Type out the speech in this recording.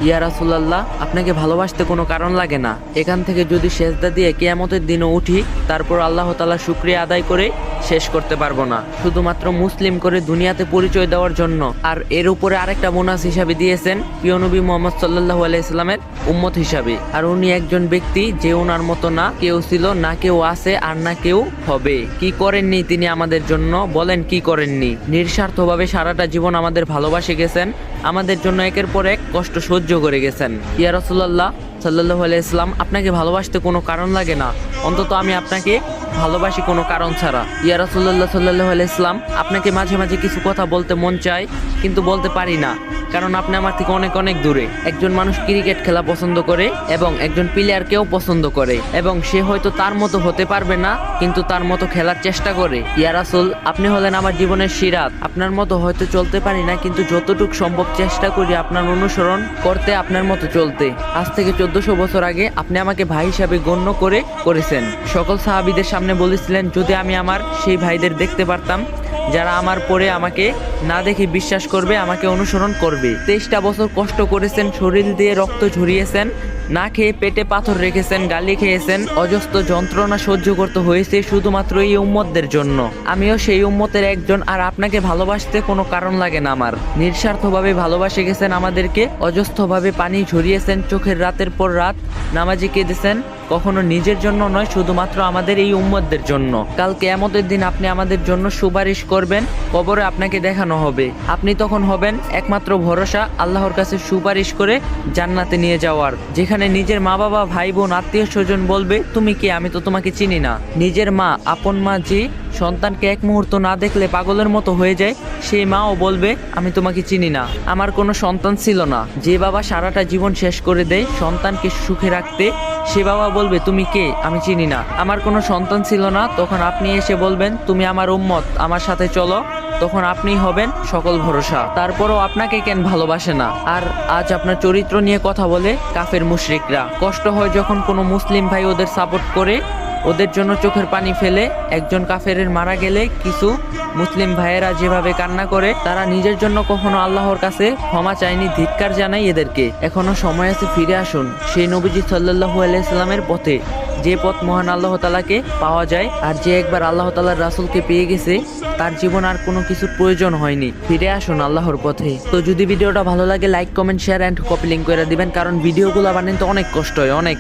ইয়া রাসূলুল্লাহ, আপনাকে ভালোবাসতে কোনো কারণ লাগে না। এখান থেকে যদি সেজদা দিয়ে কিয়ামতের দিনও উঠি, তারপর আল্লাহ তাআলা শুকরিয়া আদায় করে শেষ করতে পারবো না, শুধুমাত্র মুসলিম করে দুনিয়াতে পরিচয় দেওয়ার জন্য। আর এর উপরে আরেকটা বোনাস হিসাবে দিয়েছেন প্রিয় নবী মুহাম্মদ সাল্লাল্লাহু আলাইহি সাল্লামের উম্মত হিসাবে। আর উনি একজন ব্যক্তি যে ওনার মতো না কেউ ছিল, না কেউ আছে, আর না কেউ হবে। কি করেননি তিনি আমাদের জন্য, বলেন কি করেননি? নিঃস্বার্থভাবে সারাটা জীবন আমাদের ভালোবাসে গেছেন, আমাদের জন্য একের পর এক কষ্ট সহ্য করে গেছেন। ইয়া রাসূলুল্লাহ সাল্লাল্লাহু আলাইহি সাল্লাম, আপনাকে ভালোবাসতে কোনো কারণ লাগে না, অন্তত আমি আপনাকে ভালোবাসি কোনো কারণ ছাড়া। ইয়া রাসূলুল্লাহ সাল্লাল্লাহু আলাইহি সাল্লাম, আপনাকে মাঝে মাঝে কিছু কথা বলতে মন চায়, কিন্তু বলতে পারি না, কারণ আপনি আমার থেকে অনেক অনেক দূরে। একজন মানুষ ক্রিকেট খেলা পছন্দ করে এবং একজন প্লেয়ারকেও পছন্দ করে, এবং সে হয়তো তার মতো হতে পারবে না, কিন্তু তার মতো খেলার চেষ্টা করে। ইয়া রাসূল, আপনি হলেন আমার জীবনের সিরাত। আপনার মতো হয়তো চলতে পারি না, কিন্তু যতটুকু সম্ভব চেষ্টা করি আপনার অনুসরণ করতে, আপনার মতো চলতে। আজ থেকে 1400 বছর আগে আপনি আমাকে ভাই হিসাবে গণ্য করেছেন। সকল সাহাবীদের সামনে বলেছিলেন, যদি আমি আমার সেই ভাইদের দেখতে পারতাম যারা আমার পরে আমাকে না দেখে বিশ্বাস করবে, আমাকে অনুসরণ করবে। 23টা বছর কষ্ট করেছেন, শরীর দিয়ে রক্ত ঝরিয়েছেন, না খেয়ে পেটে পাথর রেখেছেন, গালি খেয়েছেন, অজস্র যন্ত্রণা সহ্য করতে হয়েছে শুধুমাত্র এই উম্মতদের জন্য। আমিও সেই উম্মতের একজন, আর আপনাকে ভালোবাসতে কোনো কারণ লাগে না আমার। নিঃস্বার্থভাবে ভালোবাসে গেছেন আমাদেরকে, অজস্রভাবে পানি ঝরিয়েছেন, চোখের রাতের পর রাত নামাজে কেঁদেছেন, কখনো নিজের জন্য নয়, শুধুমাত্র আমাদের এই উম্মতদের জন্য। কাল কিয়ামতের দিন আপনি আমাদের জন্য সুপারিশ করবেন, কবরে আপনাকে দেখানো হবে, আপনি তখন হবেন একমাত্র ভরসা আল্লাহর কাছে সুপারিশ করে জান্নাতে নিয়ে যাওয়ার, যেখানে নিজের মা বাবা ভাই বোন আত্মীয় স্বজন বলবে, তুমি কে, আমি তো তোমাকে চিনি না। নিজের মা, আপন মা যে সন্তানকে এক মুহূর্ত না দেখলে পাগলের মতো হয়ে যায়, সেই মাও বলবে, আমি তোমাকে চিনি না, আমার কোনো সন্তান ছিল না। যে বাবা সারাটা জীবন শেষ করে দেয় সন্তানকে সুখে রাখতে, সে বাবা বলবে, তুমি কে, আমি চিনি না, আমার কোনো সন্তান ছিল না। তখন আপনি এসে বলবেন, তুমি আমার উম্মত, আমার সাথে চলো, তখন আপনি হবেন সকল ভরসা। তারপরও আপনাকে কেন ভালোবাসে না? আর আজ আপনার চরিত্র নিয়ে কথা বলে কাফের মুশরিকরা। কষ্ট হয় যখন কোনো মুসলিম ভাই ওদের সাপোর্ট করে, ওদের জন্য চোখের পানি ফেলে। একজন কাফেরের মারা গেলে কিছু মুসলিম ভাইয়েরা যেভাবে কান্না করে, তারা নিজের জন্য কখনো আল্লাহর কাছে ক্ষমা চায়নি। ধিক্কার জানাই এদেরকে। এখনো সময় আছে, ফিরে আসুন সেই নবীজি সাল্লাল্লাহু আলাইহি সাল্লামের পথে, যে পথ মহান আল্লাহ তাআলাকে পাওয়া যায়। আর যে একবার আল্লাহ তাআলার রাসূলকে পেয়ে গেছে, তার জীবন আর কোনো কিছুর প্রয়োজন হয়নি। ফিরে আসুন আল্লাহর পথে। তো যদি ভিডিওটা ভালো লাগে, like comment share and copy link করে দিবেন, কারণ ভিডিওগুলো বানাতে অনেক কষ্ট হয়, অনেক।